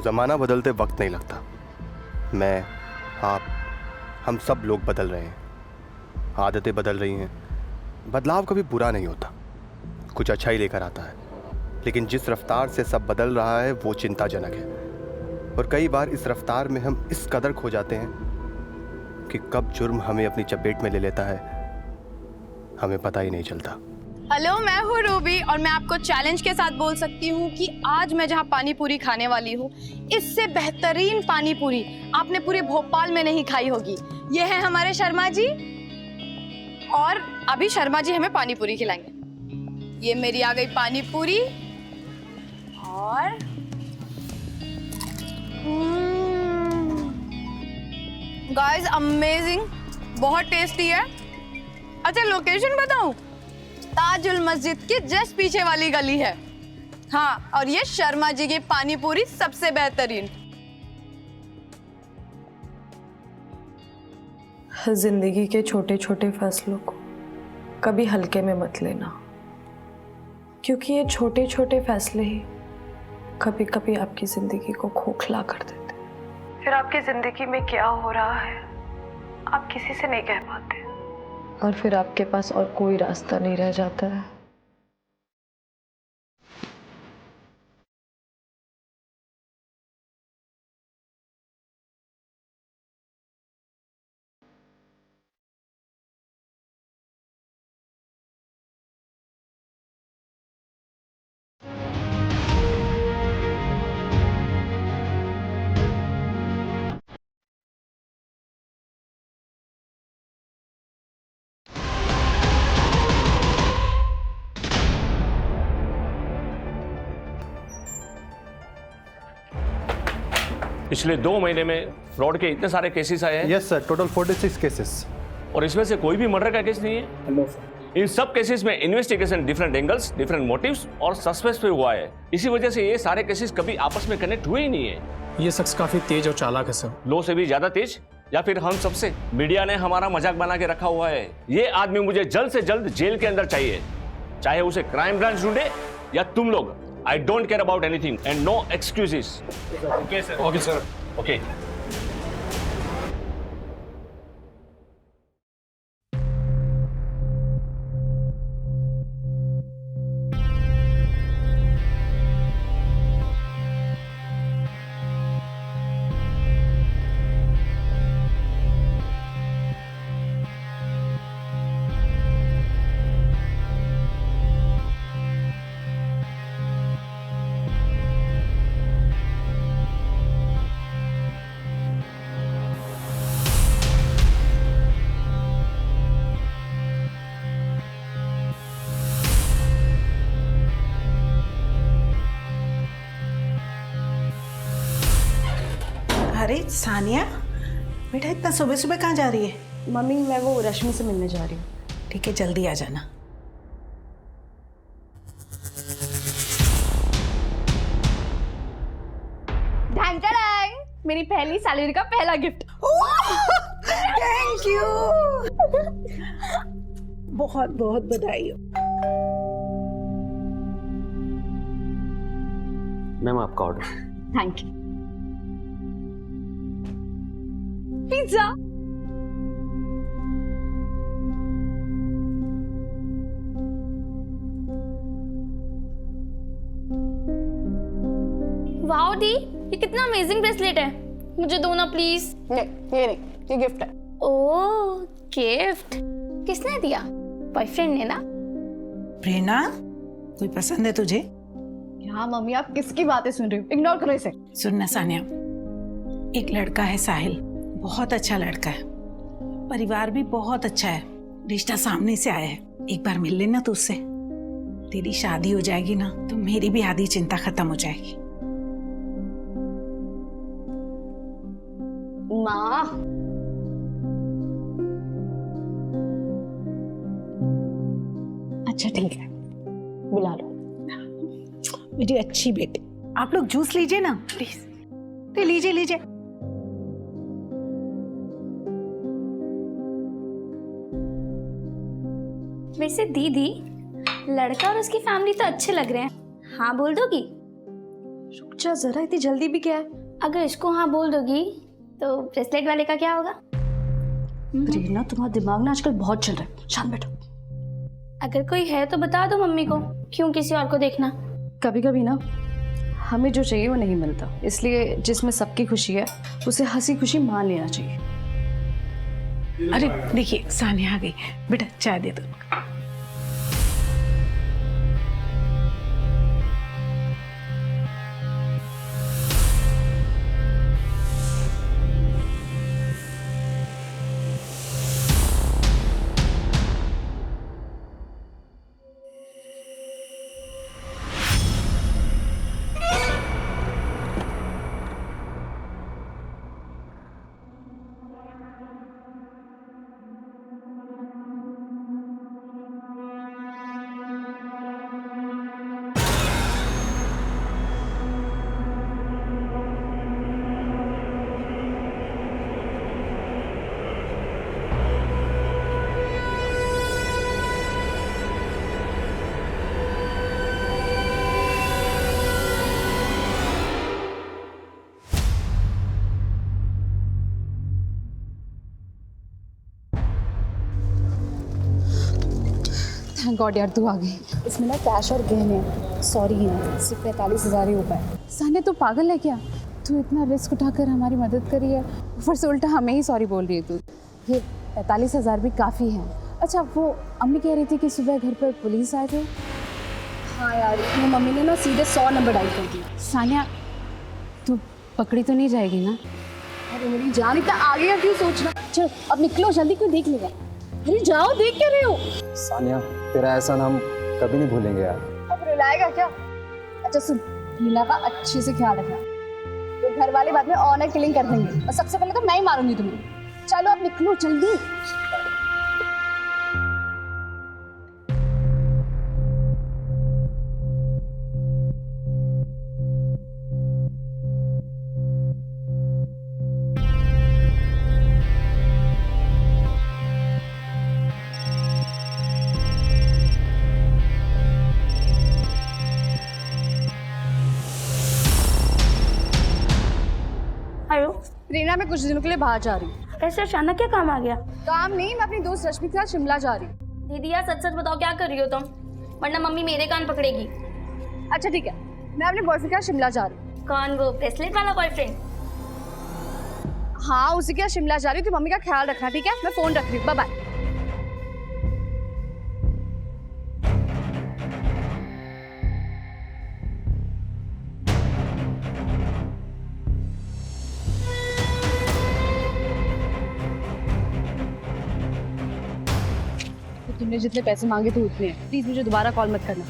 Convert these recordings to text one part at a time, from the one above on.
ज़माना बदलते वक्त नहीं लगता। मैं, आप, हम सब लोग बदल रहे हैं, आदतें बदल रही हैं। बदलाव कभी बुरा नहीं होता, कुछ अच्छा ही लेकर आता है। लेकिन जिस रफ्तार से सब बदल रहा है वो चिंताजनक है। और कई बार इस रफ्तार में हम इस कदर खो जाते हैं कि कब जुर्म हमें अपनी चपेट में ले लेता है हमें पता ही नहीं चलता। हेलो, मैं हूँ रूबी और मैं आपको चैलेंज के साथ बोल सकती हूँ कि आज मैं जहाँ पानी पूरी खाने वाली हूँ, इससे बेहतरीन पानी पूरी आपने पूरे भोपाल में नहीं खाई होगी। ये है हमारे शर्मा जी और अभी शर्मा जी हमें पानी पूरी खिलाएंगे। ये मेरी आ गई पानी पूरी और गाइस अमेजिंग, बहुत टेस्टी है। अच्छा लोकेशन बताऊं? ताजुल मस्जिद के जस्ट पीछे वाली गली है। हाँ, और ये शर्मा जी की पानी पूरी सबसे बेहतरीन। जिंदगी के छोटे छोटे फैसलों को कभी हल्के में मत लेना, क्योंकि ये छोटे छोटे फैसले ही कभी कभी आपकी जिंदगी को खोखला कर देते हैं। फिर आपकी जिंदगी में क्या हो रहा है आप किसी से नहीं कह पाते, और फिर आपके पास और कोई रास्ता नहीं रह जाता है। पिछले 2 महीने में फ्रॉड के इतने सारे केसेस आए हैं। Yes sir, total 46 cases. और इसमें से कोई भी मर्डर का केस नहीं है। इन सब केसेस में investigation different angles, different motives और सस्पेंस पे हुआ है। इसी वजह से ये सारे केसेस कभी आपस में कनेक्ट हुए ही नहीं है। ये शख्स काफी तेज और चालाक है सर। लो से भी ज्यादा तेज, या फिर हम सबसे। मीडिया ने हमारा मजाक बना के रखा हुआ है। ये आदमी मुझे जल्द से जल्द जेल के अंदर चाहिए, चाहे उसे क्राइम ब्रांच ढूंढे या तुम लोग। I don't care about anything and no excuses. Okay sir. Okay sir. Okay. अरे सानिया बेटा, इतना सुबह सुबह कहाँ जा रही है? मम्मी, मैं वो रश्मि से मिलने जा रही हूँ। ठीक है, जल्दी आ जाना। ढंग ढंग, मेरी पहली सैलरी का पहला गिफ्ट। थैंक यू, बहुत बहुत बधाई हो। मैम आपका order. Thank you. Pizza. Wow दी, ये कितना अमेजिंग ब्रेसलेट है। मुझे दो ना प्लीज। नहीं, ये नहीं, ये गिफ्ट है। ओह गिफ्ट, किसने दिया? बॉयफ्रेंड ने ना? प्रेरणा, कोई पसंद है तुझे? हाँ मम्मी, आप किसकी बातें सुन रही हो? इग्नोर करो इसे। सुनना सानिया, एक लड़का है साहिल, बहुत अच्छा लड़का है, परिवार भी बहुत अच्छा है, रिश्ता सामने से आया है। एक बार मिल लेना तो उससे। तेरी शादी हो जाएगी ना तो मेरी भी आधी चिंता खत्म हो जाएगी। माँ, अच्छा ठीक है, बुला लो। मेरी अच्छी बेटी, आप लोग जूस लीजिए ना प्लीज। तो लीजिए लीजिए। वैसे दीदी, लड़का और उसकी फैमिली तो अच्छे लग रहे हैं। हाँ बोल दोगी? रुक जा जरा, इतनी जल्दी भी क्या है? अगर इसको हाँ बोल दोगी तो ब्रेसलेट वाले का क्या होगा? प्रेरणा, तुम्हारा दिमाग ना आजकल बहुत चल रहा है, शांत बैठो। अगर कोई है तो बता दो मम्मी को, क्यों किसी और को देखना? कभी कभी ना हमें जो चाहिए वो नहीं मिलता, इसलिए जिसमें सबकी खुशी है उसे हंसी खुशी मान लेना चाहिए। अरे देखिए सानिया आ गई, बेटा चाय दे दो। थैंक गॉड यार तू आ गई। इसमें ना कैश और गहने हैं, सॉरी है, सिर्फ 45,000 ही हो पाए। सानिया तू पागल है क्या? तू इतना रिस्क उठाकर हमारी मदद करी है, ऊपर से उल्टा हमें ही सॉरी बोल रही है तू। ये 45,000 भी काफ़ी हैं। अच्छा वो अम्मी कह रही थी कि सुबह घर पर पुलिस आए थे। हाँ यार, मेरी मम्मी ने ना सीधे 100 नंबर डायल कर दिया। सानिया तू पकड़ी तो नहीं जाएगी ना? अरे मेरी जान, इतना आगे का क्यों सोचना? चलो अब निकलो जल्दी, कोई देख लेगा। अरे जाओ, देख क्या रहे हो? सानिया, तेरा एहसान हम कभी नहीं भूलेंगे यार। अब रुलाएगा क्या? अच्छा सुन, हीना का अच्छे से ख्याल रखना, तो घर वाले बाद में ऑनर किलिंग कर देंगे और सबसे पहले तो मैं ही मारूंगी तुम्हें। चलो अब निकलो जल्दी। हेलो, प्रेरणा, मैं कुछ दिनों के लिए बाहर जा रही हूँ। ऐसे अचानक क्या काम आ गया? काम नहीं, मैं अपनी दोस्त रश्मि के साथ शिमला जा रही हूँ। दीदी यार सच सच बताओ क्या कर रही हो तुम, वरना मम्मी मेरे कान पकड़ेगी। अच्छा ठीक है, मैं अपने बॉयफ्रेंड के साथ शिमला जा रही हूँ। कौन, वो ब्रेसलेट वाला बॉयफ्रेंड? हाँ, उसी के साथ शिमला जा रही हूँ, तो मम्मी का ख्याल रखना, ठीक है? मैं फोन रख रही हूँ, बाय बाय। तुमने जितने पैसे मांगे थे उतने हैं, प्लीज मुझे दोबारा कॉल मत करना।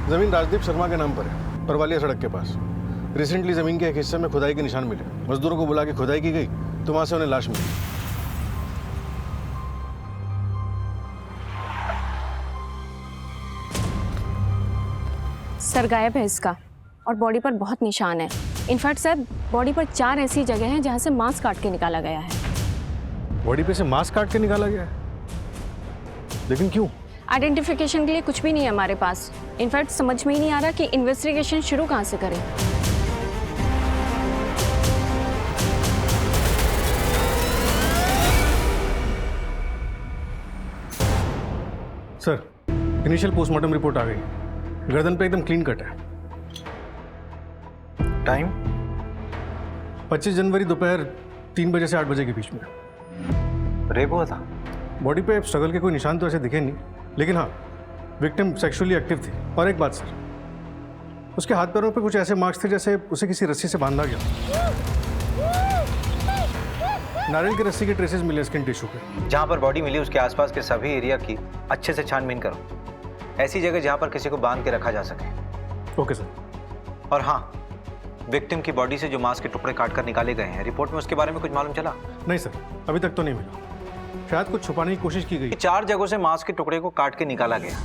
जमीन राजदीप शर्मा के नाम पर है, परवालिया सड़क के पास। रिसेंटली जमीन के एक हिस्से में खुदाई के निशान मिले। मजदूरों को बुला के खुदाई की गई तो वहां से उन्हें लाश मिली। सर गायब है इसका और बॉडी पर बहुत निशान है। इनफैक्ट सर बॉडी पर 4 ऐसी जगह हैं जहां से मांस काट के निकाला गया है। बॉडी पे से मांस काट के निकाला गया है, लेकिन क्यों? आइडेंटिफिकेशन के लिए कुछ भी नहीं है हमारे पास। इनफैक्ट समझ में ही नहीं आ रहा कि इन्वेस्टिगेशन शुरू कहाँ से करें। सर, इनिशियल पोस्टमार्टम रिपोर्ट आ गई। गर्दन पे एकदम क्लीन कट है। टाइम? 25 जनवरी दोपहर 3 बजे से 8 बजे के बीच में। रेप हुआ था? बॉडी पे स्ट्रगल के कोई निशान तो ऐसे दिखे नहीं, लेकिन हाँ, विक्टिम सेक्सुअली एक्टिव थी। और एक बात सर, उसके हाथ पैरों पे कुछ ऐसे मार्क्स थे जैसे उसे किसी रस्सी से बांधा गया। नारियल की रस्सी के ट्रेसेस मिले स्किन टिश्यू पे। जहाँ पर बॉडी मिली उसके आसपास के सभी एरिया की अच्छे से छानबीन करो, ऐसी जगह जहाँ पर किसी को बांध के रखा जा सके। Okay sir. और हाँ, विक्टिम की बॉडी से जो मांस के टुकड़े काट कर निकाले गए हैं, रिपोर्ट में उसके बारे में कुछ मालूम चला? नहीं सर, अभी तक तो नहीं मिला। शायद कुछ छुपाने की कोशिश की गई। 4 जगहों से मांस के टुकड़े को काट के निकाला गया।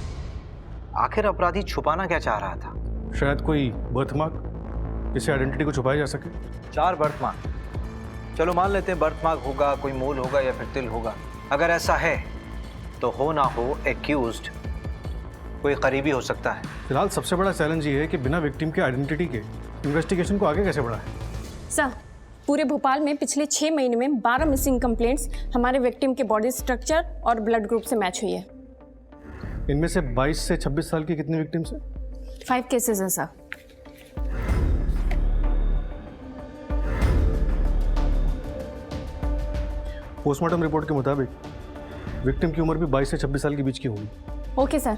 आखिर अपराधी छुपाना क्या चाह रहा था? शायद कोई बर्थमार्क, जिससे आइडेंटिटी को छुपाया जा सके। 4 बर्थमार्क? चलो मान लेते हैं बर्थमार्क होगा, कोई मूल होगा या फिर तिल होगा। अगर ऐसा है तो हो ना हो एक्यूज्ड कोई करीबी हो सकता है। फिलहाल सबसे बड़ा चैलेंज ये है कि बिना विक्टिम के आइडेंटिटी के इन्वेस्टिगेशन को आगे कैसे बढ़ाएं। सर, पूरे भोपाल में पिछले 6 महीने में 12 मिसिंग कंप्लेंट्स हमारे विक्टिम के बॉडी स्ट्रक्चर और ब्लड ग्रुप से मैच हुई है। इनमें से 22 से 26 साल की कितनी विक्टिम्स हैं? 5 केसेस हैं सर। पोस्टमार्टम रिपोर्ट के मुताबिक विक्टिम की उम्र भी 22 से 26 साल के बीच की होगी। ओके सर,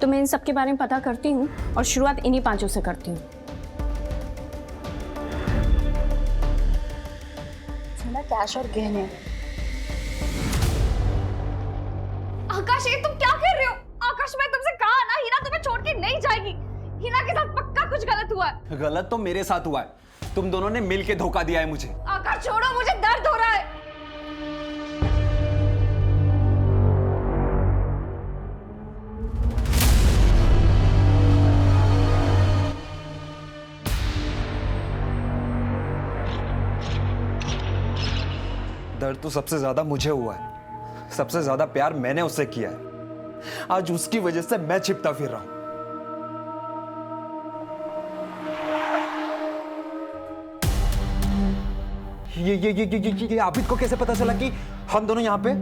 तो मैं इन सब के बारे में पता करती हूँ और शुरुआत इन्हीं 5 से करती हूँ। कैश और गहने। आकाश, ये तुम क्या कर रहे हो? आकाश, मैं तुमसे कहा ना, हिना तुम्हें छोड़ के नहीं जाएगी। हिना के साथ पक्का कुछ गलत हुआ है। गलत तो मेरे साथ हुआ है, तुम दोनों ने मिलके धोखा दिया है मुझे। आकाश छोड़ो, मुझे दर्द हो रहा है। दर्द तो सबसे ज्यादा मुझे हुआ है, सबसे ज्यादा प्यार मैंने उससे किया है। आज उसकी वजह से मैं छिपता फिर रहा हूं। ये आबिद को कैसे पता चला कि हम दोनों यहाँ पे?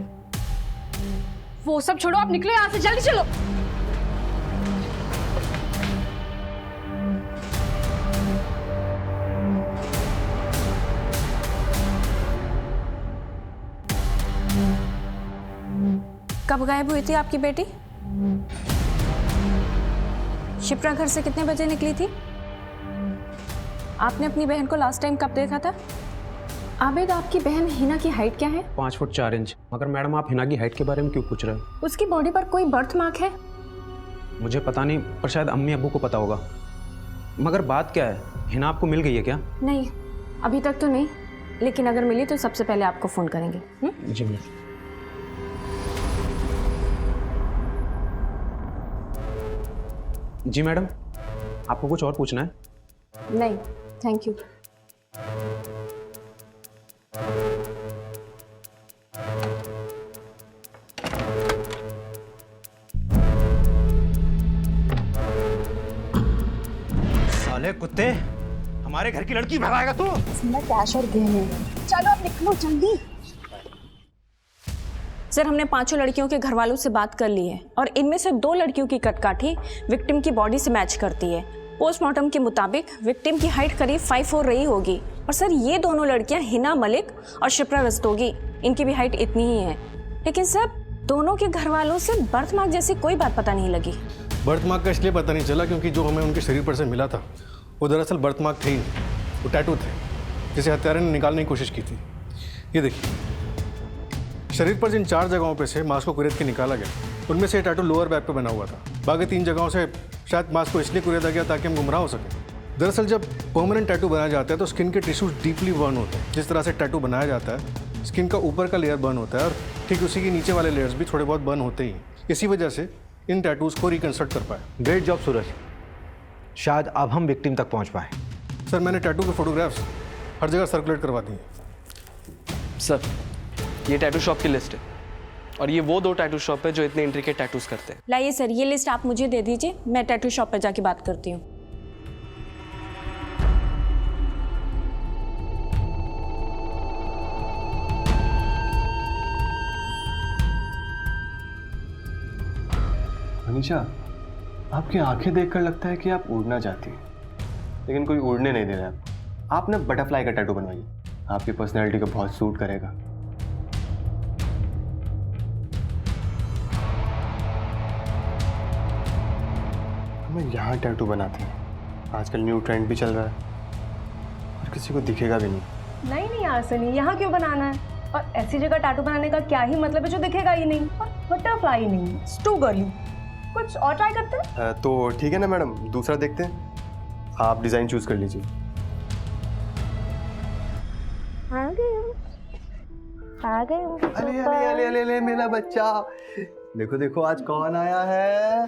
वो सब छोड़ो, आप निकलो यहाँ से, जल्दी चलो। कब गायब हुई थी आपकी बेटी? शिप्रा घर से कितने बजे निकली थी? आपने अपनी बहन को लास्ट टाइम कब देखा था? आबिद, आपकी बहन हिना की हाइट क्या है? 5 फुट 4 इंच। मगर मैडम, आप हिना की हाइट के बारे में क्यों पूछ रहे हो? उसकी बॉडी पर कोई बर्थ मार्क है? मुझे पता नहीं, पर शायद अम्मी अब्बू को पता होगा। मगर बात क्या है, हिना आपको मिल गई है क्या? नहीं, अभी तक तो नहीं, लेकिन अगर मिली तो सबसे पहले आपको फोन करेंगे। जी मैम। जी मैडम, आपको कुछ और पूछना है? नहीं, थैंक यू। साले कुत्ते, हमारे घर की लड़की भगाएगा तू? कैश और गहने। चलो अब निकलो जल्दी। सर, हमने 5 लड़कियों के घर वालों से बात कर ली है और इनमें से 2 लड़कियों की कटकाठी विक्टिम की बॉडी से मैच करती है। पोस्टमार्टम के मुताबिक विक्टिम की हाइट करीब 5'4" रही होगी। और सर, ये दोनों लड़कियां हिना मलिक और शिप्रा रस्तोगी, इनकी भी हाइट इतनी ही है। लेकिन सर, दोनों के घर वालों से बर्थ मार्क जैसी कोई बात पता नहीं लगी। बर्थ मार्क का इसलिए पता नहीं चला क्योंकि जो हमें उनके शरीर पर से मिला था वो दरअसल बर्थ मार्क थे ही नहीं, वो टैटू थे जिसे हत्यारे ने निकालने की कोशिश की थी। ये देखिए, शरीर पर जिन 4 जगहों पे से मांस को कुरेद के निकाला गया, उनमें से टैटू लोअर बैक पे बना हुआ था। बाकी 3 जगहों से शायद मांस को इसलिए कुरेदा गया ताकि हम गुमराह हो सकें। दरअसल जब परमानेंट टैटू बनाया जाता है तो स्किन के टिश्यूज डीपली बर्न होते हैं। जिस तरह से टैटू बनाया जाता है, स्किन का ऊपर का लेयर बर्न होता है और ठीक उसी के नीचे वाले लेयर्स भी थोड़े बहुत बर्न होते ही। इसी वजह से इन टैटूज़ को रिकंस्ट्रक्ट कर पाए। ग्रेट जॉब सूरज, शायद अब हम विक्टिम तक पहुंच पाए। सर, मैंने टैटू के फोटोग्राफ्स हर जगह सर्कुलेट करवा दिए। सर, ये टैटू शॉप की लिस्ट है और ये वो 2 टैटू शॉप है जो इतने इंट्रिकेट टैटूज करते हैं। लाइए सर, ये लिस्ट आप मुझे दे दीजिए, मैं टैटू शॉप पर जाके बात करती हूँ। मनीषा, आपकी आंखें देखकर लगता है कि आप उड़ना चाहती हैं, लेकिन कोई उड़ने नहीं दे रहा है। आपने बटरफ्लाई का टैटू बनवाइए, आपकी पर्सनैलिटी को बहुत सूट करेगा। हमें यहाँ टैटू बनाते हैं, आजकल न्यू ट्रेंड भी चल रहा है और किसी को दिखेगा भी नहीं। नहीं यार सनी, यहाँ क्यों बनाना है? और ऐसी जगह टैटू बनाने का क्या ही मतलब है जो दिखेगा ही नहीं? और बटरफ्लाई नहीं, इट्स टू गर्ली। कुछ और ट्राई करते हैं? तो ठीक है ना मैडम, दूसरा देखते हैं। आप डिज़ाइन चूज कर लीजिए। आ गए हो। अरे अरे अरे अरे अरे मेरा बच्चा, देखो देखो आज कौन आया है।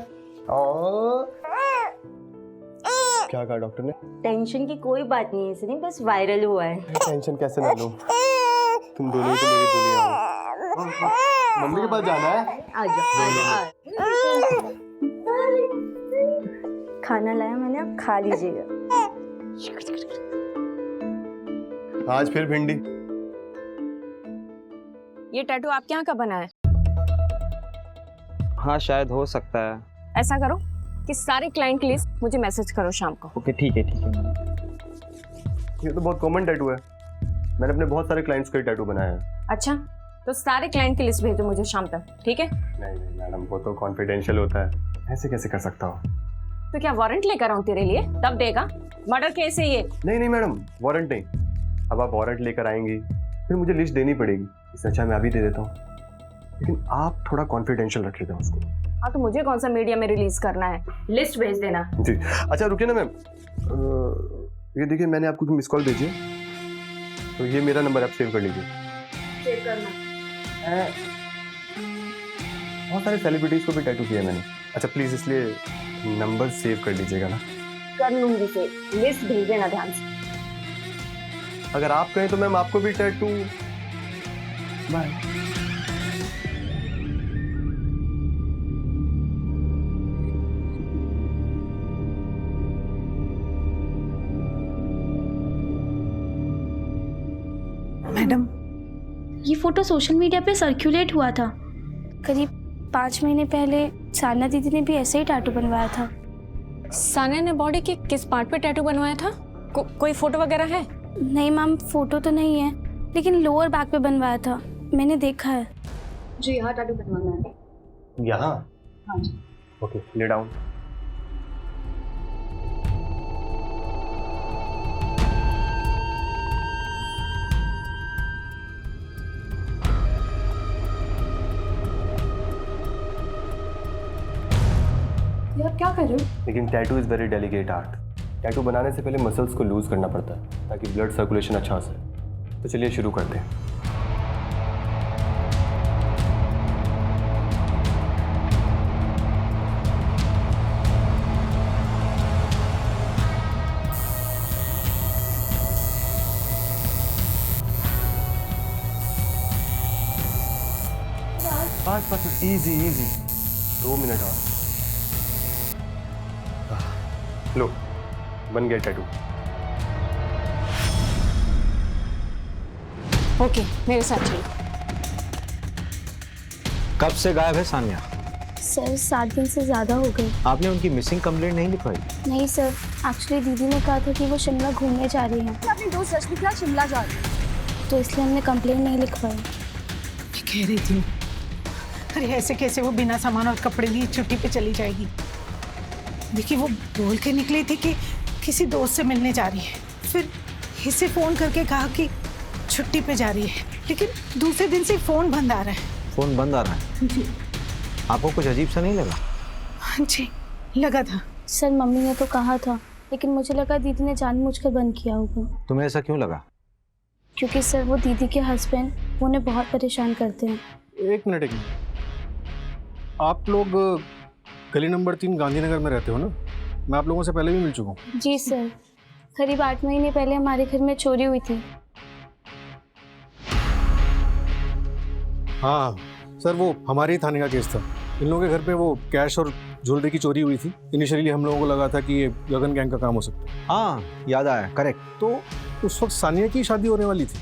क्या कहा डॉक्टर ने? टेंशन की कोई बात नहीं है सनी, बस वायरल हुआ है। टेंशन कैसे ना लूं, तुम दोनों ही तो मेरी दुनिया हो। मम्मी के पास जाना है। खाना लाया मैंने, आप खा लीजिएगा। आज फिर भिंडी। ये टैटू आपके यहाँ का बना है? हाँ शायद हो सकता है। ऐसा करो कि सारे क्लाइंट की लिस्ट मुझे मैसेज करो शाम को। ओके ठीक है ठीक है। ये तो बहुत कॉमन टैटू है, मैंने अपने बहुत सारे क्लाइंट्स का टैटू बनाया है। अच्छा, तो सारे क्लाइंट की लिस्ट भेजो मुझे शाम तक, ठीक है? नहीं मैडम, वो तो कॉन्फिडेंशियल होता है, ऐसे कैसे कर सकता हूँ? तो क्या वारंट लेकर आऊँ तेरे लिए, तब देगा? मर्डर केस है ये। नहीं मैडम, वारंट नहीं। अब आप वारंट लेकर आएंगी फिर मुझे लिस्ट देनी पड़ेगी, इससे अच्छा मैं अभी दे देता हूँ, लेकिन आप थोड़ा कॉन्फिडेंशियल रख लेते हैं उसको। हाँ तो मुझे कौन सा मीडिया में रिलीज करना है, लिस्ट भेज देना। जी अच्छा रुकिए ना मैम, ये देखिए मैंने आपको मिस कॉल भेजी है, तो ये मेरा नंबर आप सेव कर लीजिए। सेव करना। बहुत सारे सेलिब्रिटीज को भी टैटू किया है मैंने। अच्छा प्लीज इसलिए नंबर सेव कर लीजिएगा ना। कर लूंगी सेव, लिस्ट भेज देना ध्यान से। अगर आप कहें तो मैम आपको भी टैटू। बाय। मैडम, ये फोटो सोशल मीडिया पे सर्कुलेट हुआ था। करीब 5 महीने पहले सानिया दीदी ने भी ऐसे ही टैटू बनवाया था। सानिया ने बॉडी के किस पार्ट पे टैटू बनवाया था? कोई फोटो वगैरह है? नहीं मैम, फोटो तो नहीं है, लेकिन लोअर बैक पे बनवाया था, मैंने देखा है। मुझे यहाँ टैटू बनवाना है। यहाँ? हाँ जी। Okay, lay down. ये आप क्या कर रहे हो? लेकिन tattoo is very delicate art. Tattoo बनाने से पहले मसल्स को लूज करना पड़ता है ताकि ब्लड सर्कुलेशन अच्छा हो सके। तो चलिए शुरू करते हैं। बस इजी इजी, 2 मिनट और। लो, बन गया टैटू। ओके, मेरे साथ चलो। कब से गायब है सानिया? सर 7 दिन से ज़्यादा हो गए। आपने उनकी मिसिंग कंप्लेंट नहीं लिखवाई? नहीं सर, एक्चुअली दीदी ने कहा था कि वो शिमला घूमने जा रही हैं, अपनी दोस्त रश्मि के साथ शिमला जा रही है। तो इसलिए हमने कंप्लेंट नहीं लिखवाई। मैं कह रही थी, अरे ऐसे कैसे वो बिना सामान और कपड़े लिए छुट्टी पे चली जाएगी? देखिए वो बोल के निकली थी कि किसी दोस्त से मिलने जा रही है, फिर इसे फ़ोन करके कहा कि छुट्टी पे जा रही है, लेकिन दूसरे दिन से फ़ोन बंद आ रहा है। फोन बंद आ रहा है? जी। आपको कुछ अजीब सा नहीं लगा? हाँ जी, लगा था। सर मम्मी ने तो कहा था, लेकिन मुझे लगा दीदी ने जानबूझकर बंद किया होगा। तुम्हें ऐसा क्यों लगा? क्योंकि सर वो दीदी के हस्बैंड उन्हें बहुत परेशान करते हैं। एक मिनट। आप लोग गली नंबर 3 गांधीनगर में रहते हो ना? मैं आप लोगों से पहले भी मिल चुका हूँ। जी सर, करीब 8 महीने पहले हमारे घर में चोरी हुई थी। हाँ सर, वो हमारे ही थाने का केस था। इन लोगों के घर पे वो कैश और ज्वेलरी की चोरी हुई थी। इनिशियली हम लोगों को लगा था कि ये गगन गैंग का काम हो सकता है। हाँ याद आया, करेक्ट। तो उस वक्त सानिया की शादी होने वाली थी,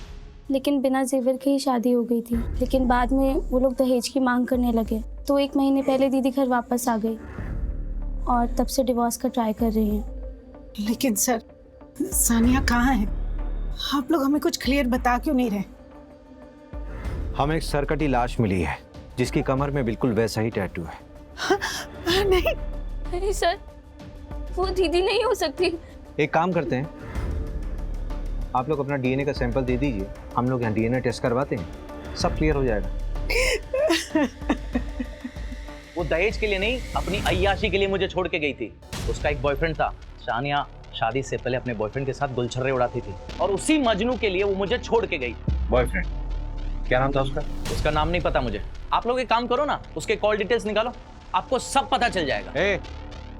लेकिन बिना जेवर के ही शादी हो गई थी। लेकिन बाद में वो लोग दहेज की मांग करने लगे, तो 1 महीने पहले दीदी घर वापस आ गई और तब से डिवोर्स का ट्राई कर रही हैं। लेकिन सर, सानिया कहाँ है? आप लोग हमें कुछ क्लियर बता क्यों नहीं रहे? हमें एक सरकटी लाश मिली है जिसकी कमर में बिल्कुल वैसा ही टैटू है। नहीं सर, वो दीदी नहीं हो सकती। एक काम करते हैं, आप लोग अपना डीएनए का सैंपल दे दीजिए, हम लोग यहाँ डीएनए टेस्ट करवाते हैं, सब क्लियर हो जाएगा। वो दहेज के लिए नहीं, अपनी अय्याशी के लिए मुझे छोड़ के गई थी। उसका एक बॉयफ्रेंड था। सानिया शादी से पहले अपने बॉयफ्रेंड के साथ गुलछर्रे उड़ाती थी और उसी मजनू के लिए वो मुझे छोड़ के गई। बॉयफ्रेंड? क्या नाम था उसका? उसका नाम नहीं पता मुझे। आप लोग एक काम करो ना, उसके कॉल डिटेल्स निकालो, आपको सब पता चल जाएगा।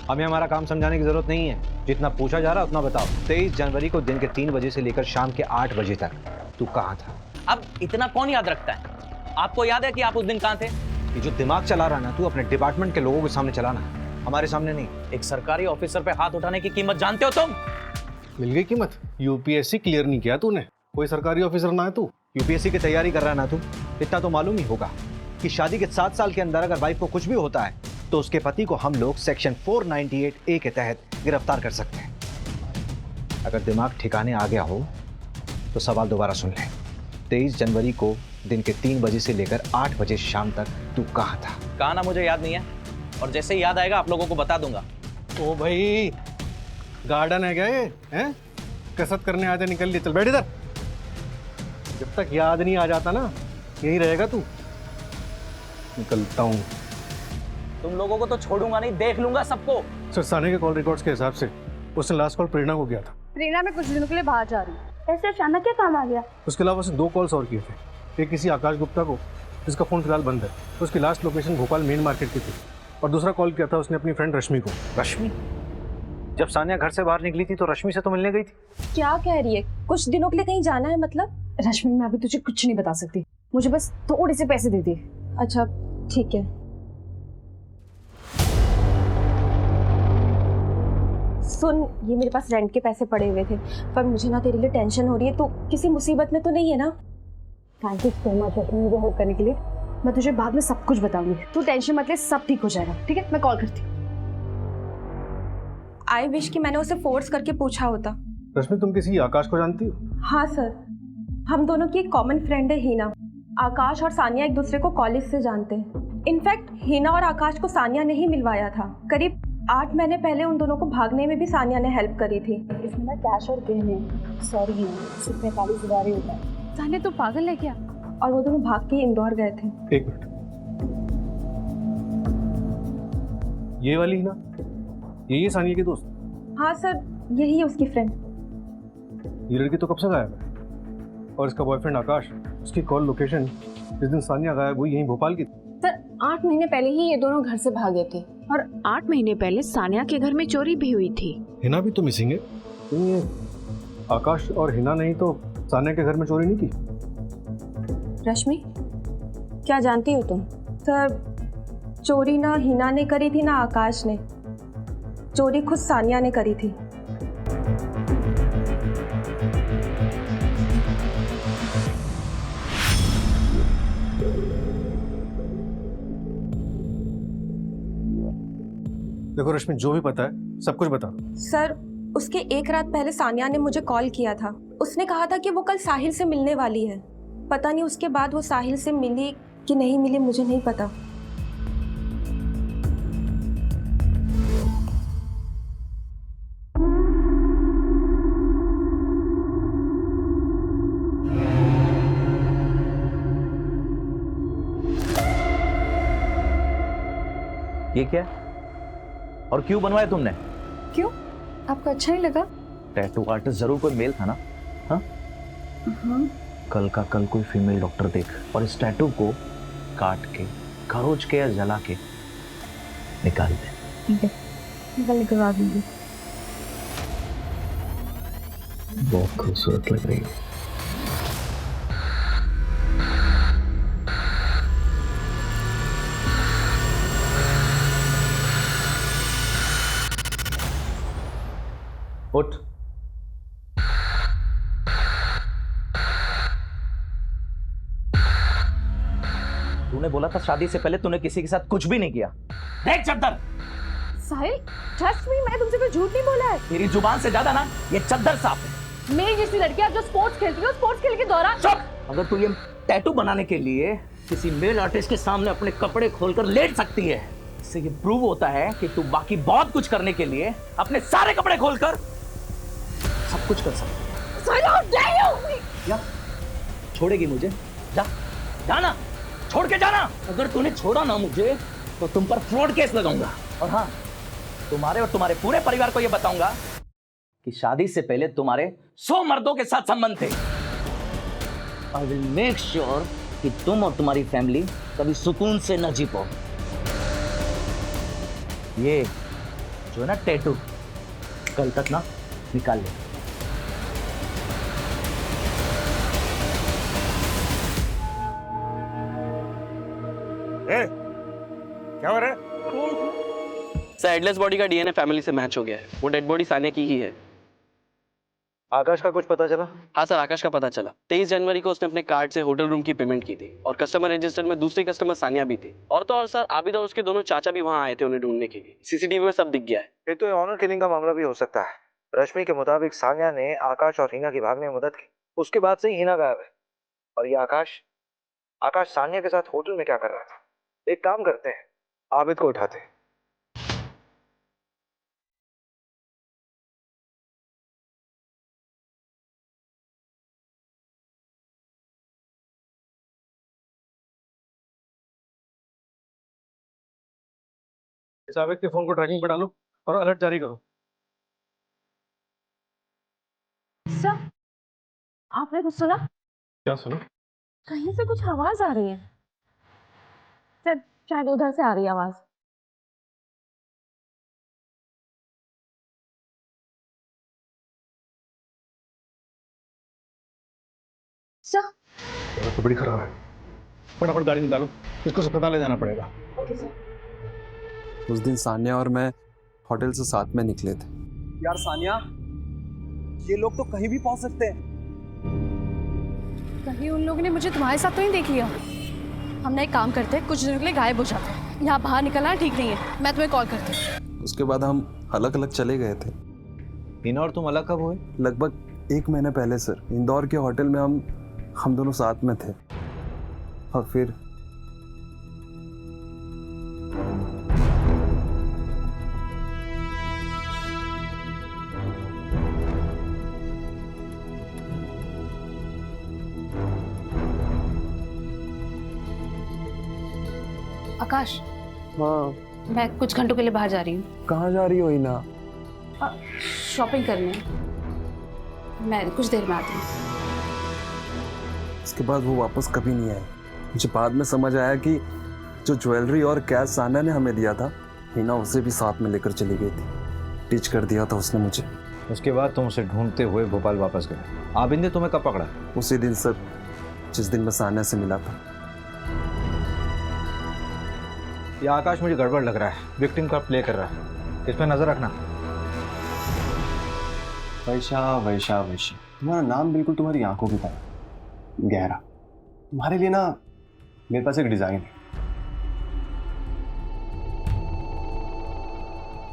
हमें हमारा काम समझाने की जरूरत नहीं है, जितना पूछा जा रहा है उतना बताओ। 23 जनवरी को दिन के 3 बजे से लेकर शाम के 8 बजे तक तू कहाँ था? अब इतना कौन याद रखता है? आपको याद है कि आप उस दिन कहाँ थे? ये जो दिमाग चला रहा है ना तू, अपने डिपार्टमेंट के लोगों के सामने चलाना, हमारे सामने नहीं। एक सरकारी ऑफिसर पे हाथ उठाने की कीमत जानते हो तुम? मिल गई कीमत। यूपीएससी क्लियर नहीं किया तूने, कोई सरकारी ऑफिसर ना है तू। यूपीएससी की तैयारी कर रहा है ना तू, इतना तो मालूम ही होगा कि शादी के 7 साल के अंदर अगर वाइफ को कुछ भी होता है तो उसके पति को हम लोग सेक्शन 498A के तहत गिरफ्तार कर सकते हैं। अगर दिमाग ठिकाने आ गया हो तो सवाल दोबारा सुन ले। 23 जनवरी को दिन के 3 बजे से लेकर 8 बजे शाम तक तू कहाँ था? कहा ना मुझे याद नहीं है, और जैसे ही याद आएगा आप लोगों को बता दूंगा। ओ भाई, गार्डन है क्या ये? हैं? कसरत करने आते निकल लिए, चल बैठ इधर। जब तक याद नहीं आ जाता ना, यही रहेगा तू। निकलता हूँ। तुम लोगों को तो छोड़ूंगा नहीं, देख लूंगा सबको। सर, साने के कॉल रिकॉर्ड्स के हिसाब से उसने लास्ट कॉल प्रेरणा को किया था। प्रेरणा में कुछ दिनों के लिए बाहर जा रही हूँ। ऐसे अचानक क्या काम आ गया? उसके अलावा उसने 2 कॉल्स और किए थे। एक किसी आकाश गुप्ता को, जिसका फ़ोन फिलहाल बंद है। उसकी last location Bhopal main market की थी। और दूसरा कॉल किया था उसने अपनी फ्रेंड रश्मि को। रश्मि? जब सानिया घर से बाहर निकली थी तो रश्मि से तो मिलने गई थी। क्या कह रही है? कुछ दिनों के लिए कहीं जाना है मतलब? रश्मि, मैं अभी तुझे कुछ नहीं बता सकती, मुझे बस थोड़े से पैसे दे दे। अच्छा ठीक है। सुन, ये मेरे पास रेंट के पैसे पड़े हुए थे, पर मुझे ना तेरे लिए टेंशन हो रही है। तो किसी मुसीबत में तो नहीं है ना? थैंक यू सो मच रश्मि मुझे हेल्प करने के लिए। मैं तुझे बाद में सब कुछ बताऊंगी, तू टेंशन मत ले, सब ठीक हो जाएगा। ठीक है, मैं कॉल करती हूँ। आई विश कि मैंने उसे फोर्स करके पूछा होता। रश्मि, तुम किसी आकाश को जानती हो? हाँ सर, हम दोनों की एक कॉमन फ्रेंड है हीना। आकाश और सानिया एक दूसरे को कॉलेज से जानते हैं। इनफैक्ट हीना और आकाश को सानिया ने ही मिलवाया था। करीब 8 महीने पहले उन दोनों को भागने में भी सानिया ने हेल्प करी थी। इसमें ना कैश और गहने, सॉरी सिर्फ 45,000 ही होता है। सानिया तो पागल है क्या? और वो दोनों भाग के इंदौर गए थे। 1 मिनट, ये वाली ना, यही है सानिया की दोस्त? हाँ सर, यही है उसकी फ्रेंड। ये लड़की तो कब से गायब है? और इसका बॉयफ्रेंड आकाश, उसकी कॉल लोकेशन जिस दिन सानिया गायब हुई यहीं भोपाल की थी। सर, 8 महीने पहले ही ये दोनों घर से भागे थे, और 8 महीने पहले सानिया के घर में चोरी भी हुई थी। हिना भी तो मिसिंग है। ये आकाश और हिना नहीं तो सानिया के घर में चोरी नहीं की? रश्मि, क्या जानती हो तुम? सर, चोरी ना हिना ने करी थी ना आकाश ने, चोरी खुद सानिया ने करी थी। देखो रश्मि, जो भी पता है सब कुछ बता दो। सर, उसके 1 रात पहले सानिया ने मुझे कॉल किया था। उसने कहा था कि वो कल साहिल से मिलने वाली है। पता नहीं उसके बाद वो साहिल से मिली कि नहीं मिली, मुझे नहीं पता। ये क्या है? और क्यों बनवाया तुमने? क्यों, आपको अच्छा ही लगा? टैटू आर्टिस्ट जरूर कोई मेल था ना? हाँ? कल का कल कोई फीमेल डॉक्टर देख और इस टैटू को काट के, खरोच के या जला के निकाल दे। ठीक है, निकलवा दूंगी। बहुत खूबसूरत लग रही है। उठ। तूने बोला था शादी से पहले तूने किसी के साथ कुछ भी नहीं किया। देख चद्दर। साहिल, ट्रस्ट मी, मैं तुमसे कोई झूठ नहीं बोला है। तेरी जुबान से ज्यादा ना ये चद्दर साफ है। मेरी जैसी लड़कियां जो स्पोर्ट्स खेलती है, स्पोर्ट्स खेल के दौरान। चुप। अगर तू ये टैटू बनाने के लिए किसी मेल आर्टिस्ट के सामने अपने कपड़े खोलकर लेट सकती है, इससे ये प्रूव होता है कि तू बाकी बहुत कुछ करने के लिए अपने सारे कपड़े खोलकर सब कुछ कर सकती है। या छोड़ेगी मुझे? जा, जाना, छोड़ के जाना। अगर तूने छोड़ा ना मुझे तो तुम पर फ्रॉड केस लगाऊंगा। और हाँ, तुम्हारे और तुम्हारे पूरे परिवार को यह बताऊंगा कि शादी से पहले तुम्हारे 100 मर्दों के साथ संबंध थे। आई विल मेक श्योर कि तुम और तुम्हारी फैमिली कभी सुकून से न जी पाओ। ये जो है ना टैटू, कल तक ना निकाल ले। क्या हो रहा है? सर एडलेस बॉडी का डीएनए फैमिली से मैच हो गया है। वो डेड बॉडी सानिया की ही है। आकाश का कुछ पता चला? हाँ सर, आकाश का पता चला। 23 जनवरी को उसने अपने कार्ड से होटल रूम की पेमेंट की थी और कस्टमर रजिस्टर में दूसरी कस्टमर सानिया भी थी। और तो और सर, आबिद और उसके दोनों चाचा भी वहाँ आए थे उन्हें ढूंढने के लिए। सीसीटीवी में सब दिख गया है। ये तो ऑनर किलिंग का मामला भी हो सकता है। रश्मि के मुताबिक सानिया ने आकाश और हिना की भागने में मदद की, उसके बाद से ही हिना गायब है। और ये आकाश सानिया के साथ होटल में क्या कर रहा था? एक काम करते हैं, आबिद को उठाते हैं। इस आबिद के फोन को ट्रैकिंग पर डालो और अलर्ट जारी करो। सर, आपने कुछ सुना? क्या सुनो? कहीं से कुछ आवाज आ रही है। सर, शायद उधर से आ रही है आवाज। सर, तो बड़ी खराब है। फटाफट गाड़ी निकालो, इसको अस्पताल ले जाना पड़ेगा। Okay sir. उस दिन सानिया और मैं होटल से साथ में निकले थे। यार सानिया, ये लोग तो कहीं भी पहुंच सकते हैं। कहीं उन लोगों ने मुझे तुम्हारे साथ तो नहीं देख लिया। हमने एक काम करते हैं, कुछ दिनों के लिए गायब हो जाते हैं। यहाँ बाहर निकलना ठीक नहीं है। मैं तुम्हें कॉल करती हूँ। उसके बाद हम अलग अलग चले गए थे। हिना और तुम अलग कब हुए? लगभग 1 महीने पहले सर। इंदौर के होटल में हम दोनों साथ में थे। और फिर आकाश, हाँ, मैं कुछ घंटों के लिए बाहर जा रही हूँ। कहाँ जा रही हो हिना? शॉपिंग करने। मैं कुछ देर में आती हूँ। इसके बाद वो वापस कभी नहीं आए। मुझे बाद में समझ आया कि जो ज्वेलरी और कैश सानिया ने हमें दिया था, हिना उसे भी साथ में लेकर चली गई थी। टीच कर दिया था उसने मुझे। उसके बाद तुम उसे ढूंढते हुए भोपाल वापस गए। आबिद ने तुम्हें कब पकड़ा? उसी दिन सर, जिस दिन मैं सानिया से मिला था। ये आकाश मुझे गड़बड़ लग रहा है। विक्टिम का प्ले कर रहा है, इस पर नजर रखना। वैशा, तुम्हारा नाम बिल्कुल तुम्हारी आंखों की तरह गहरा। तुम्हारे लिए ना मेरे पास एक डिजाइन है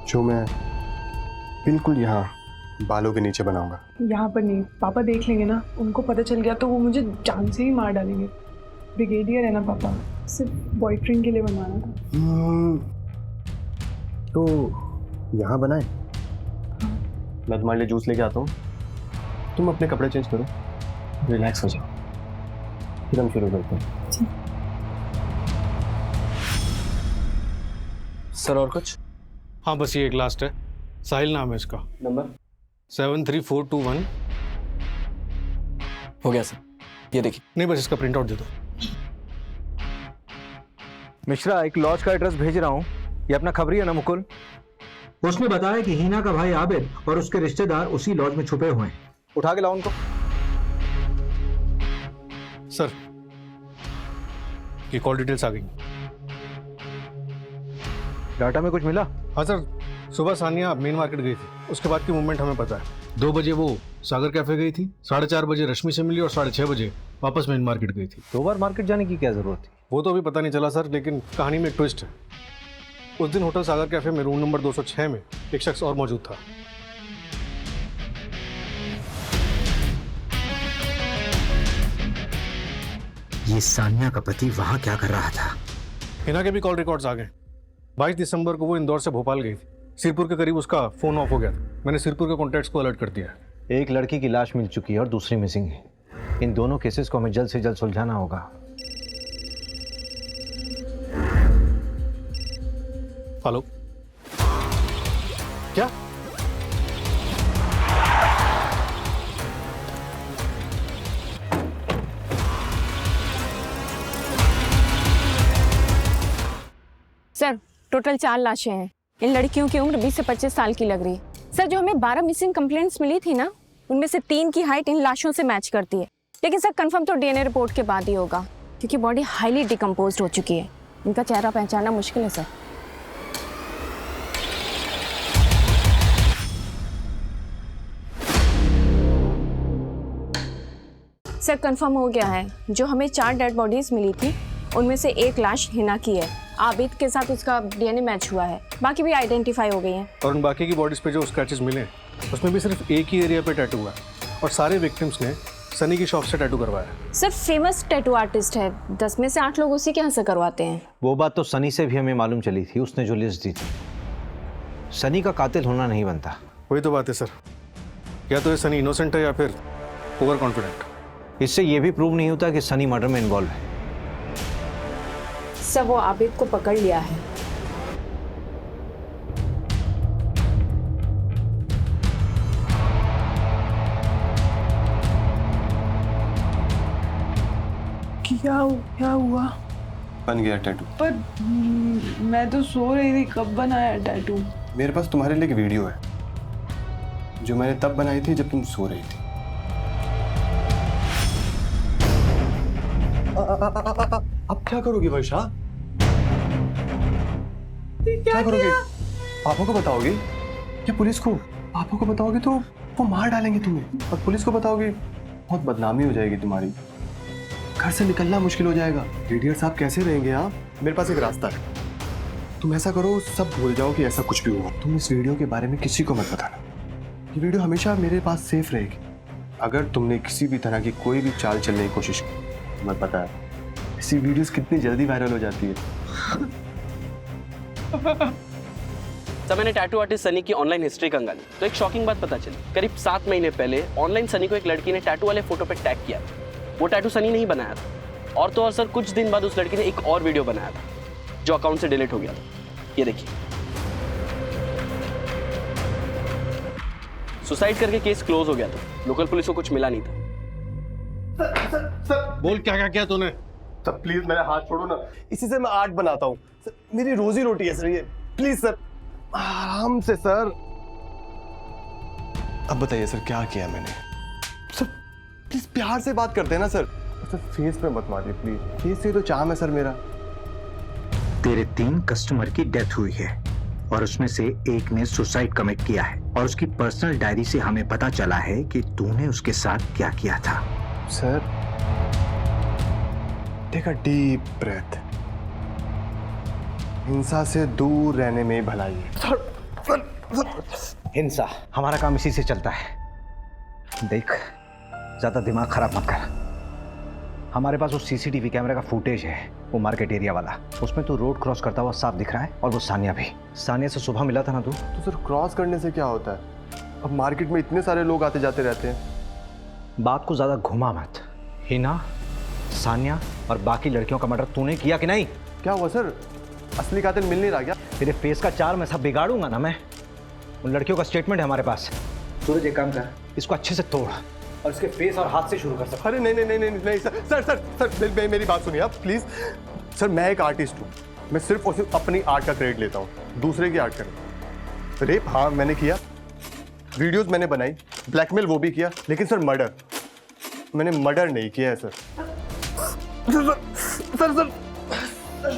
जो मैं बिल्कुल यहाँ बालों के नीचे बनाऊंगा। यहाँ पर नहीं, पापा देख लेंगे ना। उनको पता चल गया तो वो मुझे जान से ही मार डालेंगे। ब्रिगेडियर है ना पापा, सिर्फ बॉयफ्रेंड के लिए बनवाना था। तो यहाँ बनाए। मैं तुम्हारे लिए जूस लेके आता हूँ, तुम अपने कपड़े चेंज करो, रिलैक्स हो जाओ, फिर हम शुरू करते हैं। सर और कुछ? हाँ, बस ये एक लास्ट है। साहिल नाम है इसका। नंबर 73421। हो गया सर, ये देखिए। नहीं, बस इसका प्रिंट आउट दे दो। मिश्रा, एक लॉज का एड्रेस भेज रहा हूँ। ये अपना खबरी है ना मुकुल? उसने बताया कि हिना का भाई आबिद और उसके रिश्तेदार उसी लॉज में छुपे हुए हैं। उठा के लाओ उनको। सर, ये कॉल डिटेल्स आ गई। डाटा में कुछ मिला? हाँ सर, सुबह सानिया मेन मार्केट गई थी, उसके बाद की मूवमेंट हमें पता है। 2 बजे वो सागर कैफे गई थी, 4:30 बजे रश्मि से मिली और 6:30 बजे वापस मेन मार्केट गई थी। 2 बार मार्केट जाने की क्या जरूरत थी? वो तो अभी पता नहीं चला सर, लेकिन कहानी में एक ट्विस्ट है। उस दिन होटल सागर कैफे में रूम नंबर 206 में एक शख्स और मौजूद था। ये सानिया का पति वहां क्या कर रहा था? हिना के भी कॉल रिकॉर्ड्स आ गए। 22 दिसंबर को वो इंदौर से भोपाल गई थी। सिरपुर के करीब उसका फोन ऑफ हो गया था। मैंने सिरपुर के कॉन्टैक्ट्स को अलर्ट कर दिया है। एक लड़की की लाश मिल चुकी है और दूसरी मिसिंग है। इन दोनों केसेस को हमें जल्द से जल्द सुलझाना होगा। हेलो, क्या? सर, टोटल 4 लाशें हैं। इन लड़कियों की उम्र 20 से 25 साल की लग रही है। सर, जो हमें 12 मिसिंग कंप्लेंट्स मिली थी ना, उनमें से 3 की हाइट इन लाशों से मैच करती है। लेकिन सर, कंफर्म तो डीएनए रिपोर्ट के बाद ही होगा, क्योंकि बॉडी हाईली डिकम्पोज्ड हो चुकी है। इनका चेहरा पहचानना मुश्किल है सर। सर कंफर्म हो गया है, जो हमें 4 डेड बॉडीज मिली थी उनमें से एक लाश हिना की है। आबिद के साथ उसका डीएनए मैच हुआ है, बाकी भी आइडेंटिफाई हो गई हैं। और उन बाकी की बॉडीज पे जो स्क्रैचेस मिले उसमें भी सिर्फ एक ही एरिया पे टैटू हुआ है और सारे विक्टिम्स ने सनी की शॉप से टैटू करवाया। सर फेमस टैटू आर्टिस्ट है, 10 में से 8 लोग उसी के यहाँ से करवाते हैं। वो बात तो सनी से भी हमें मालूम चली थी, उसने जो लिस्ट दी थी। सनी का कातिल होना नहीं बनता। वही तो बात है सर, या तो ये सनी इनोसेंट है या फिर ओवर कॉन्फिडेंट। इससे ये भी प्रूव नहीं होता कि सनी मर्डर में इन्वॉल्व है। सब वो आबिद को पकड़ लिया है। क्या हुआ? बन गया टैटू। पर मैं तो सो रही थी, कब बनाया टैटू? मेरे पास तुम्हारे लिए एक वीडियो है जो मैंने तब बनाई थी जब तुम सो रही थी। अब क्या करोगी वर्षा? क्या करोगी? पापा को बताओगी या पुलिस को? पापा को बताओगी तो वो मार डालेंगे तुम्हें, और पुलिस को बताओगी बहुत बदनामी हो जाएगी तुम्हारी, घर से निकलना मुश्किल हो जाएगा। रेडियर साहब कैसे रहेंगे आप? मेरे पास एक रास्ता है, तुम ऐसा करो, सब भूल जाओ कि ऐसा कुछ भी हुआ। तुम इस वीडियो के बारे में किसी को मत बताना, ये वीडियो हमेशा मेरे पास सेफ रहेगी। अगर तुमने किसी भी तरह की कोई भी चाल चलने की कोशिश की, तुम्हें पता है ऐसी वीडियोस कितनी जल्दी वायरल हो जाती है। तब मैंने टैटू आर्टिस्ट सनी की ऑनलाइन हिस्ट्री कंगाली तो एक शॉकिंग बात पता चली। करीब 7 महीने पहले ऑनलाइन सनी को एक लड़की ने टैटू वाले फोटो पे टैग किया था। वो टैटू सनी नहीं बनाया था, और तो और सर कुछ दिन बाद उस लड़की ने एक और वीडियो बनाया था जो अकाउंट से डिलीट हो गया था। ये देखिए, सुसाइड करके केस क्लोज हो गया था, लोकल पुलिस को कुछ मिला नहीं था। सर बोल क्या क्या किया तूने? सर प्लीज मेरा हाथ छोड़ो ना, इसी से मैं आर्ट बनाता हूँ सर, मेरी रोजी रोटी है सर ये, प्लीज सर आराम से सर। अब बताइए सर क्या किया मैंने? सर प्लीज प्यार से बात करते हैं ना सर। सर फेस पे मत मारिए प्लीज, फेस से तो चाम है सर मेरा। तेरे 3 कस्टमर की डेथ हुई है और उसमें से एक ने सुसाइड कमिट किया है, और उसकी पर्सनल डायरी से हमें पता चला है कि तूने उसके साथ क्या किया था। Sir take a deep breath, हिंसा से दूर रहने में भलाई है। हिंसा हमारा काम इसी से चलता है। देख ज्यादा दिमाग खराब मत कर। हमारे पास वो सीसीटीवी कैमरे का फुटेज है, वो मार्केट एरिया वाला, उसमें तू रोड क्रॉस करता हुआ साफ दिख रहा है, और वो सानिया भी। सानिया से सुबह मिला था ना तू? तो सर क्रॉस करने से क्या होता है? अब मार्केट में इतने सारे लोग आते जाते रहते हैं। बात को ज्यादा घुमा मत। हिना, सानिया और बाकी लड़कियों का मर्डर तूने किया कि नहीं? क्या हुआ सर, असली कातिल मिल नहीं रहा क्या? तेरे फेस का चार मैं सब बिगाड़ूंगा ना मैं। उन लड़कियों का स्टेटमेंट है हमारे पास। सूरज एक काम कर, इसको अच्छे से तोड़ और इसके फेस और हाथ से शुरू कर सकते। अरे नहीं नहीं नहीं नहीं नहीं सर सर सर सर मेरी बात सुनिए आप प्लीज। सर मैं एक आर्टिस्ट हूँ, मैं सिर्फ और सिर्फ अपनी आर्ट का क्रेडिट लेता हूँ, दूसरे की आर्ट का। रेप हाँ मैंने किया, वीडियोस मैंने बनाई, ब्लैकमेल वो भी किया, लेकिन सर मर्डर मैंने मर्डर नहीं किया है सर। सर सर सर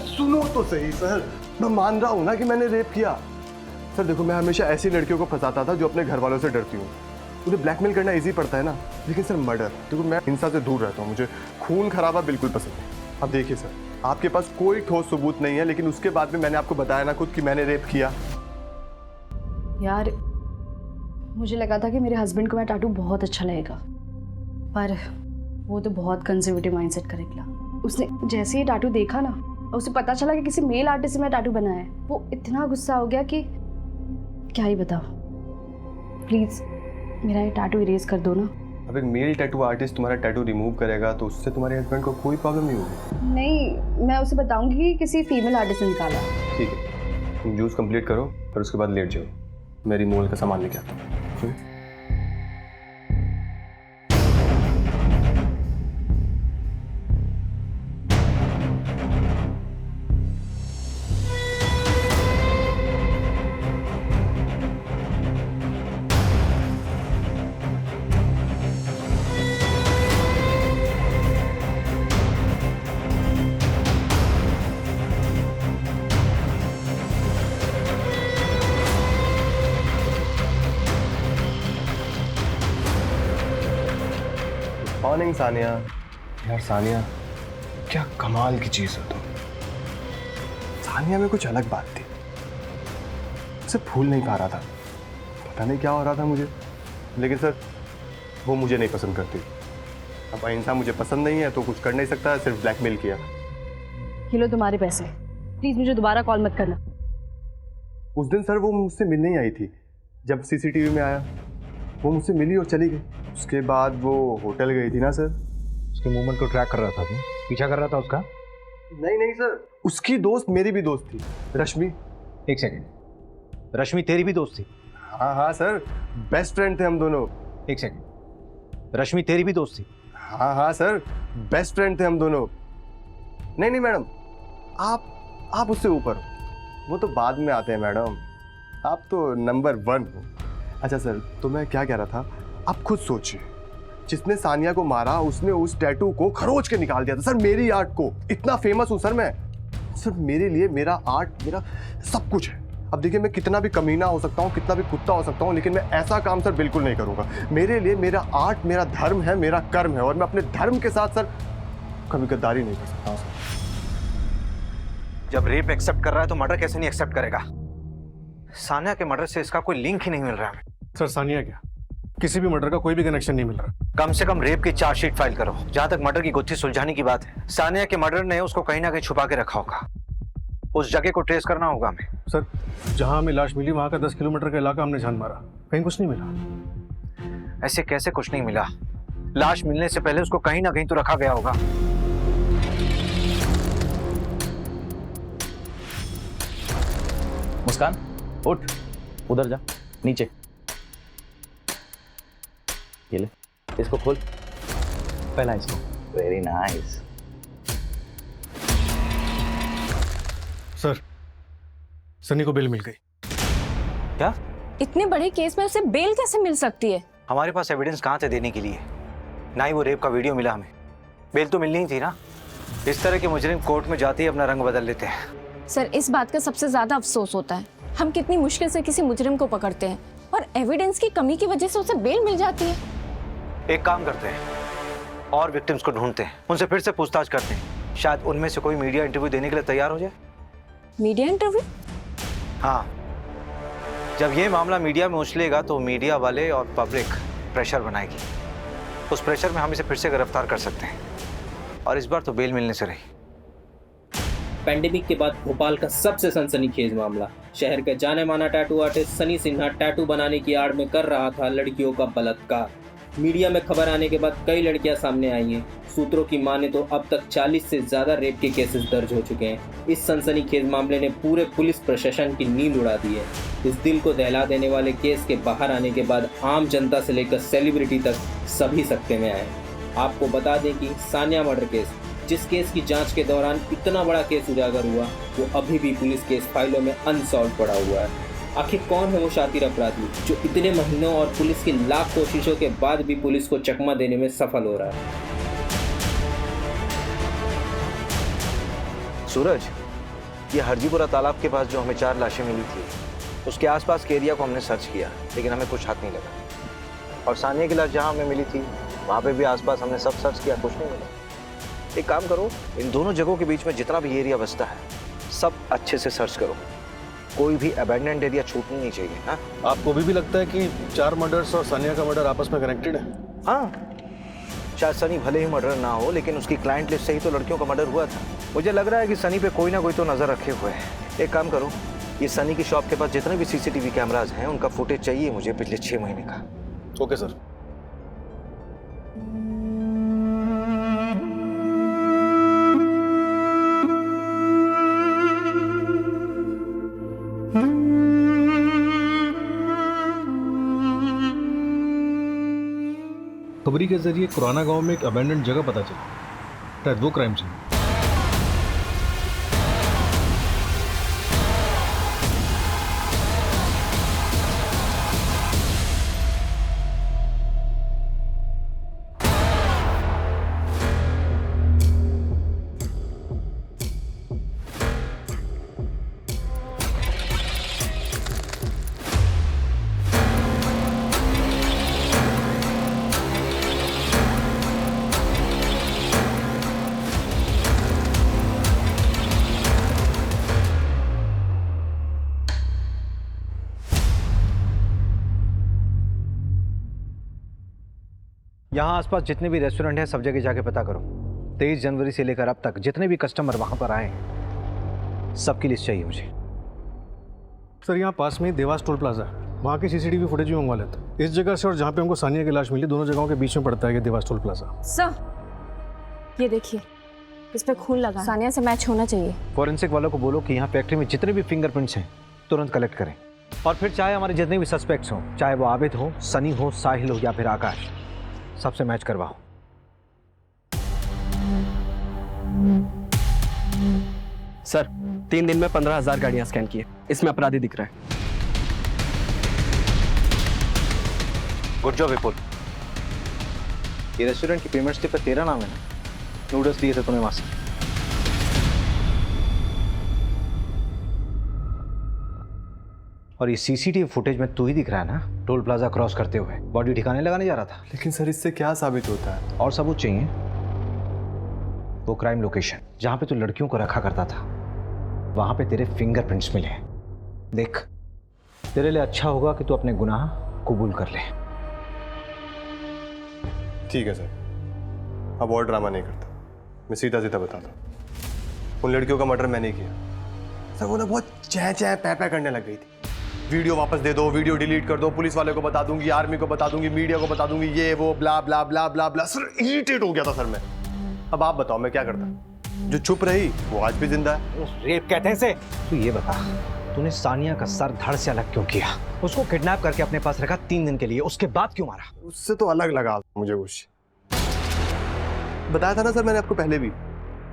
सुनो तो सही सर, मैं मान रहा हूँ ना कि मैंने रेप किया। सर देखो मैं हमेशा ऐसी लड़कियों को फंसाता था जो अपने घर वालों से डरती हूँ, मुझे ब्लैकमेल करना इजी पड़ता है ना, लेकिन सर मर्डर, देखो मैं हिंसा से दूर रहता हूँ, मुझे खून खराबा बिल्कुल पसंद नहीं। अब देखिए सर आपके पास कोई ठोस सबूत नहीं है, लेकिन उसके बाद भी मैंने आपको बताया ना खुद कि मैंने रेप किया। यार मुझे लगा था कि मेरे हस्बैंड को मैं टैटू बहुत अच्छा लगेगा, पर वो तो बहुत कंजर्वेटिव माइंडसेट का निकला। उसने जैसे ही टैटू देखा ना, और उसे पता चला कि किसी मेल आर्टिस्ट से मैं टैटू बनाया है, वो इतना गुस्सा हो गया कि क्या ही बताओ। प्लीज़ मेरा ये टैटू इरेज कर दो ना। अब एक मेल टैटू आर्टिस्ट तुम्हारा टैटू रिमूव करेगा तो उससे तुम्हारे हस्बैंड को कोई प्रॉब्लम नहीं होगी। नहीं, मैं उसे बताऊंगी कि किसी फीमेल आर्टिस्ट ने निकाला। ठीक है, तुम जूस कंप्लीट करो और उसके बाद लेट जाओ, मेरी मोल का सामान लेके आता हूँ। मॉर्निंग सानिया। यार सानिया, क्या कमाल की चीज़ हो तुम। सानिया में कुछ अलग बात थी, उसे भूल नहीं पा रहा था। पता नहीं क्या हो रहा था मुझे, लेकिन सर वो मुझे नहीं पसंद करती। अब इंसान मुझे पसंद नहीं है तो कुछ कर नहीं सकता, सिर्फ ब्लैकमेल किया। ये लो तुम्हारे पैसे, प्लीज मुझे दोबारा कॉल मत करना। उस दिन सर वो मुझसे मिलने ही आई थी, जब सीसीटीवी में आया वो मुझसे मिली और चली गई। उसके बाद वो होटल गई थी ना सर। उसके मूवमेंट को ट्रैक कर रहा था, तू पीछा कर रहा था उसका? नहीं सर, उसकी दोस्त मेरी भी दोस्त थी, रश्मि। एक सेकंड, रश्मि तेरी भी दोस्त थी? हाँ सर, बेस्ट फ्रेंड थे हम दोनों। एक सेकंड, रश्मि तेरी भी दोस्त थी? हाँ सर, बेस्ट फ्रेंड थे हम दोनों। नहीं मैडम, आप उससे ऊपर हो, वो तो बाद में आते हैं मैडम, आप तो नंबर 1 हो। अच्छा सर, तो मैं क्या कह रहा था, आप खुद सोचिए, जिसने सानिया को मारा उसने उस टैटू को खरोच के निकाल दिया था सर, मेरी आर्ट को। इतना फेमस हूँ सर मैं, सर मेरे लिए मेरा आर्ट मेरा सब कुछ है। अब देखिए, मैं कितना भी कमीना हो सकता हूँ, कितना भी कुत्ता हो सकता हूँ, लेकिन मैं ऐसा काम सर बिल्कुल नहीं करूँगा। मेरे लिए मेरा आर्ट मेरा धर्म है, मेरा कर्म है, और मैं अपने धर्म के साथ सर कभी गद्दारी नहीं कर सकता सर। जब रेप एक्सेप्ट कर रहा है तो मर्डर कैसे नहीं एक्सेप्ट करेगा? सानिया के मर्डर से इसका कोई लिंक ही नहीं मिल रहा है। सर सानिया क्या, किसी भी मर्डर का कोई भी कनेक्शन नहीं मिल रहा। कम से कम रेप की चार्जशीट फाइल करो। जहां तक मर्डर की गुत्थी सुलझाने की बात है, सानिया के मर्डर ने उसको कहीं ना कहीं छुपा के रखा होगा। उस जगह को ट्रेस करना होगा हमें। सर, जहां हमें लाश मिली वहां का 10 किलोमीटर का इलाका हमने छान मारा, कहीं कुछ नहीं मिला। ऐसे कैसे कुछ नहीं मिला? लाश मिलने से पहले उसको कहीं ना कहीं तो रखा गया होगा। मुस्कान, उठ, उधर जा, नीचे। ये ले, इसको खोल, पहला इसको। Very nice. सर, सनी को बेल मिल गई। क्या? इतने बड़े केस में उसे बेल कैसे मिल सकती है? हमारे पास एविडेंस कहाँ थे देने के लिए? ना ही वो रेप का वीडियो मिला हमें, बेल तो मिलनी ही थी ना। इस तरह के मुजरिम कोर्ट में जाते ही अपना रंग बदल लेते हैं। सर, इस बात का सबसे ज्यादा अफसोस होता है, हम कितनी मुश्किल से किसी मुजरिम को पकड़ते हैं और एविडेंस की कमी की वजह से उसे बेल मिल जाती है। एक काम करते हैं और विक्टिम्स को ढूंढते हैं, उनसे फिर से पूछताछ करते हैं, शायद उनमें से कोई मीडिया इंटरव्यू देने के लिए तैयार हो जाए। Media interview? हाँ, जब ये मामला मीडिया में उछलेगा तो मीडिया वाले और पब्लिक प्रेशर बनाएगी। उस प्रेशर में हम इसे फिर से गिरफ्तार कर सकते हैं, और इस बार तो बेल मिलने से रही। पैंडेमिक के बाद भोपाल का सबसे सनसनीखेज मामला। शहर के जाने माना tattoo artist Sunny Sinha tattoo बनाने की आड़ में कर रहा था लड़कियों का बलात्कार। मीडिया में खबर आने के बाद कई लड़कियां सामने आई हैं। सूत्रों की माने तो अब तक 40 से ज्यादा रेप के केसेस दर्ज हो चुके हैं। इस सनसनीखेज मामले ने पूरे पुलिस प्रशासन की नींद उड़ा दी है। इस दिल को दहला देने वाले केस के बाहर आने के बाद आम जनता से लेकर सेलिब्रिटी तक सभी सकते में आए। आपको बता दें कि सानिया मर्डर केस, जिस केस की जांच के दौरान इतना बड़ा केस उजागर हुआ, वो अभी भी पुलिस केस फाइलों में अनसॉल्व पड़ा हुआ है। आखिर कौन है वो शातिर अपराधी जो इतने महीनों और पुलिस की लाख कोशिशों के बाद भी पुलिस को चकमा देने में सफल हो रहा है? सूरज, ये हरजीपुरा तालाब के पास जो हमें 4 लाशें मिली थी, उसके आसपास के एरिया को हमने सर्च किया, लेकिन हमें कुछ हाथ नहीं लगा। और सानिया की लाश जहाँ हमें मिली थी वहाँ पे भी आसपास हमने सब सर्च किया, कुछ नहीं मिला। एक काम करो, इन दोनों जगहों के बीच में जितना भी एरिया बचता है सब अच्छे से सर्च करो, कोई भी अबैंडन्ड एरिया छूटनी नहीं चाहिए। हाँ, आपको भी लगता है कि 4 मर्डर्स और सानिया का मर्डर आपस में कनेक्टेड है? हाँ, शायद सनी भले ही मर्डर ना हो, लेकिन उसकी क्लाइंट लिस्ट से ही तो लड़कियों का मर्डर हुआ था। मुझे लग रहा है कि सनी पे कोई ना कोई तो नजर रखे हुए है। एक काम करो, ये सनी की शॉप के पास जितने भी सीसीटीवी कैमराज हैं उनका फुटेज चाहिए मुझे पिछले 6 महीने का। Okay sir. खबरी के जरिए कुराना गांव में एक अबैंडन्ड जगह पता चली, शायद वो क्राइम सीन। यहाँ आसपास जितने भी रेस्टोरेंट हैं सब जगह जाके पता करो। 23 जनवरी से लेकर अब तक जितने भी कस्टमर वहाँ पर आए हैं सबकी लिस्ट चाहिए मुझे। सर यहाँ पास में ही देवास टोल प्लाजा है, वहाँ की सीसीटीवी फुटेज भी मंगवा लेते। इस जगह से और जहाँ पे हमको सानिया की लाश मिली, दोनों जगहों के बीच में पड़ता है ये देवास टोल प्लाजा। सर ये देखिए, इस पे खून लगा है। सानिया से मैच होना चाहिए। फॉरेंसिक वालों को बोलो कि यहाँ फैक्ट्री में जितने भी फिंगरप्रिंट्स हैं तुरंत कलेक्ट करें, और फिर चाहे हमारे जितने भी सस्पेक्ट्स हों, चाहे वो आबिद हो, सनी हो, साहिल हो या फिर आकाश, सबसे मैच करवाओ। सर 3 दिन में 15,000 गाड़ियां स्कैन की है, इसमें अपराधी दिख रहा है। गुड जॉब विपुल। ये रेस्टोरेंट की पेमेंट स्लिप पर तेरा नाम है ना? नूडल्स दिए थे तुम्हें वहां से। और ये सीसीटीवी फुटेज में तू ही दिख रहा है ना, टोल प्लाजा क्रॉस करते हुए बॉडी ठिकाने लगाने जा रहा था। लेकिन सर इससे क्या साबित होता है? और सबूत चाहिए। वो क्राइम लोकेशन जहां पे तू लड़कियों को रखा करता था, वहां पे तेरे फिंगरप्रिंट्स मिले हैं। देख, तेरे लिए अच्छा होगा कि तू अपने गुनाह कबूल कर ले। ठीक है सर, अब और ड्रामा नहीं करता, मैं सीधा सीधा बताता हूँ। उन लड़कियों का मर्डर मैंने किया। सर वो ना बहुत चह चह पै पै करने लग गई थी। वीडियो वापस दे दो, वीडियो डिलीट कर दो, पुलिस वाले को बता दूंगी, आर्मी को बता दूंगी, मीडिया को बता दूंगी, ये वो ब्ला ब्ला ब्ला ब्ला ब्ला। सर इरिटेट हो गया था सर मैं। अब आप बताओ मैं क्या करता? जो चुप रही वो आज भी जिंदा है। रेप कहते हैं इसे। तू ये बता, तूने सानिया का सर धड़ से अलग क्यों किया? उसको किडनैप करके अपने पास रखा 3 दिन के लिए, उसके बाद क्यों मारा? उससे तो अलग लगा मुझे कुछ। बताया था ना सर मैंने आपको पहले भी,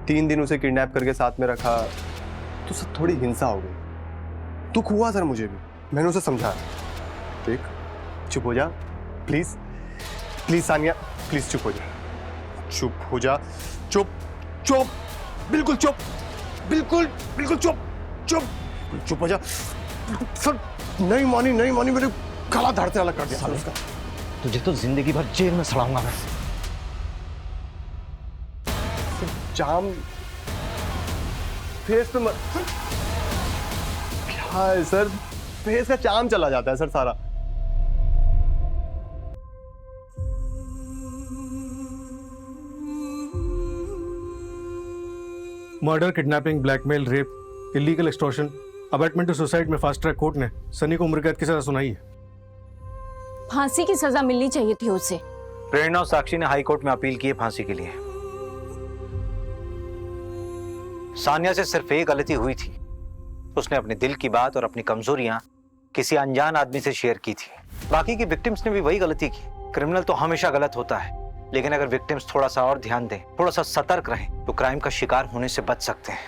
3 दिन उसे किडनैप करके साथ में रखा तो सर थोड़ी हिंसा हो गई। दुख हुआ सर मुझे भी, मैंने उसे समझाया। देख चुप हो जा प्लीज, प्लीज सानिया प्लीज चुप हो जा, चुप हो जा, चुप चुप बिल्कुल चुप, बिल्कुल बिल्कुल चुप चुप चुप हो जा। सर नहीं मानी मेरे गला धड़ से अलग कर दिया सर उसका। तुझे तो जिंदगी भर जेल में सड़ाऊंगा मैं। जाम फेस पे क्या है सर, फेस का चाम चला जाता है सर सारा। Murder, kidnapping, blackmail, rape, illegal extortion, abetment to suicide में फास्ट ट्रैक कोर्ट ने सनी को उम्र कैद की सजा सुनाई है। फांसी की सजा मिलनी चाहिए थी उसे। प्रेरणा और साक्षी ने हाई कोर्ट में अपील की है फांसी के लिए। सानिया से सिर्फ एक गलती हुई थी, उसने अपने दिल की बात और अपनी कमजोरियां किसी अनजान आदमी से शेयर की थी। बाकी की विक्टिम्स ने भी वही गलती की। क्रिमिनल तो हमेशा गलत होता है, लेकिन अगर विक्टिम्स थोड़ा सा और ध्यान दें, थोड़ा सा सतर्क रहें, तो क्राइम का शिकार होने से बच सकते हैं।